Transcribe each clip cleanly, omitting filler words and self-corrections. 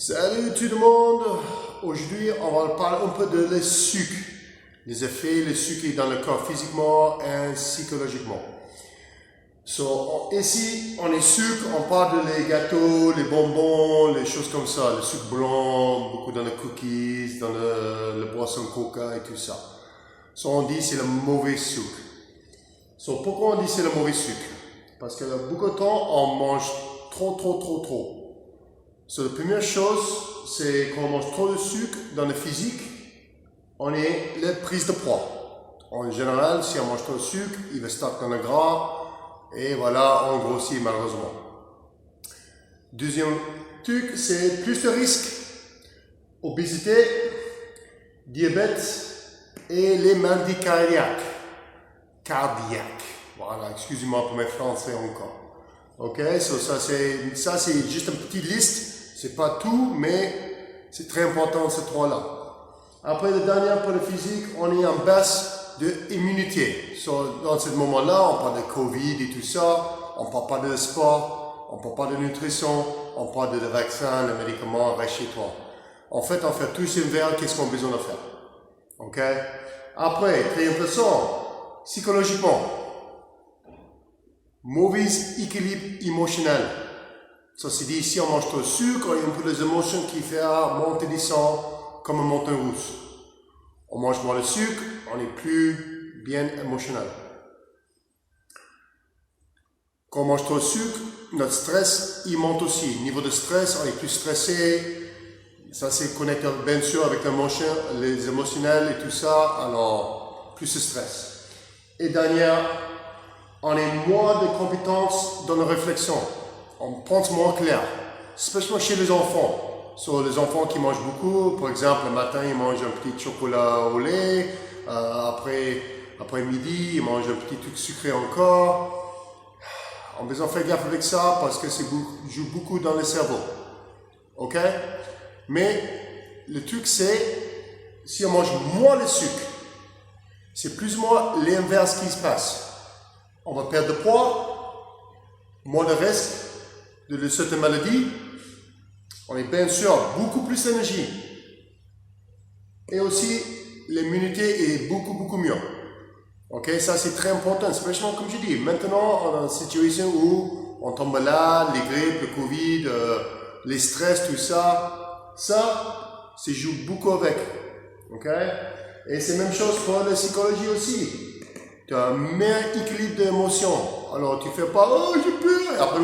Salut tout le monde! Aujourd'hui, on va parler un peu de le sucre, les effets le sucre dans le corps physiquement et psychologiquement. Ici, on est sucre, on parle de les gâteaux, les bonbons, les choses comme ça, le sucre blanc, beaucoup dans les cookies, dans le boisson coca et tout ça. On dit c'est le mauvais sucre. Pourquoi on dit c'est le mauvais sucre? Parce que beaucoup de temps, on mange trop. La première chose, c'est quand on mange trop de sucre dans le physique, on est la prise de poids. En général, si on mange trop de sucre, il va stocker dans le gras et voilà, on grossit malheureusement. Deuxième truc, c'est plus de risques. Obésité, diabète et les maladies cardiaques. Voilà, excusez-moi pour mes français encore. Ok, ça c'est juste une petite liste. C'est pas tout, mais c'est très important ces trois-là. Après le dernier pour le physique, on est en baisse d'immunité. Dans ce moment-là, on parle de Covid et tout ça, on parle pas de sport, on parle pas de nutrition, on parle de vaccins, de médicaments, reste chez toi. En fait, on fait tout ce vers qu'est-ce qu'on a besoin de faire. Ok? Après, très intéressant, psychologiquement, mauvais équilibre émotionnel. Ça c'est dit ici, on mange trop de sucre, il y a un peu des émotions qui font monter du sang comme une montagne russe. On mange moins de sucre, on est plus bien émotionnel. Quand on mange trop de sucre, notre stress, il monte aussi. Niveau de stress, on est plus stressé. Ça c'est connecté bien sûr avec l'émotion, les émotionnels et tout ça, alors plus de stress. Et dernière, on a moins de compétences dans la réflexion. On pense moins clair, spécialement chez les enfants. Les enfants qui mangent beaucoup, par exemple, le matin, ils mangent un petit chocolat au lait, après midi, ils mangent un petit truc sucré encore. On a besoin de faire gaffe avec ça parce que ça joue beaucoup dans le cerveau. Ok? Mais le truc c'est, si on mange moins de sucre, c'est plus ou moins l'inverse qui se passe. On va perdre de poids, moins de risque de certaines maladies, on est bien sûr beaucoup plus d'énergie. Et aussi, l'immunité est beaucoup mieux. Ok, ça c'est très important, spécialement comme je dis. Maintenant, on a une situation où on tombe malade, les grippes, le Covid, les stress, tout ça. Ça joue beaucoup avec. Ok, et c'est la même chose pour la psychologie aussi. Tu as un meilleur équilibre d'émotions. Alors, tu fais pas, oh, j'ai peur, et après,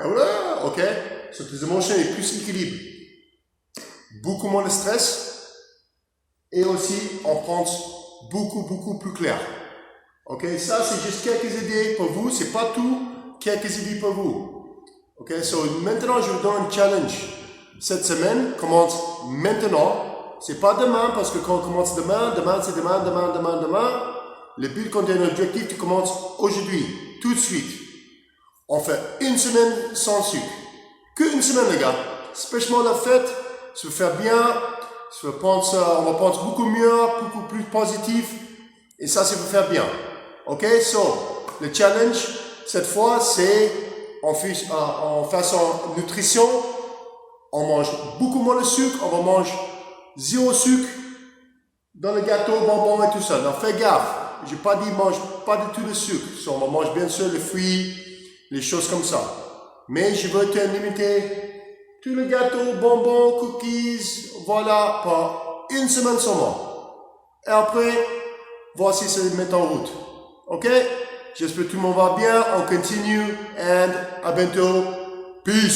voilà, ok? Tes émotions sont plus équilibrées. Beaucoup moins de stress. Et aussi, on pense beaucoup plus clair. Ok? Ça, c'est juste quelques idées pour vous. C'est pas tout. Quelques idées pour vous. Ok? Maintenant, je vous donne un challenge. Cette semaine commence maintenant. C'est pas demain, parce que quand on commence demain, c'est demain. Le but quand tu as un objectif, tu commences aujourd'hui, tout de suite. On fait une semaine sans sucre. Qu'une semaine, les gars. Spécialement la fête, ça va faire bien, on va penser beaucoup mieux, beaucoup plus positif, et ça va faire bien. Ok? Le challenge, cette fois, c'est en façon nutrition, on mange beaucoup moins de sucre, on va manger zéro sucre dans le gâteau, bonbons et tout ça. Donc, fais gaffe. Je n'ai pas dit mange pas du tout de sucre. On mange bien sûr les fruits, les choses comme ça. Mais je veux te limiter tous les gâteaux, bonbons, cookies, voilà, pour une semaine seulement. Et après, voici ça se met en route. Ok? J'espère que tout le monde va bien. On continue et à bientôt. Peace.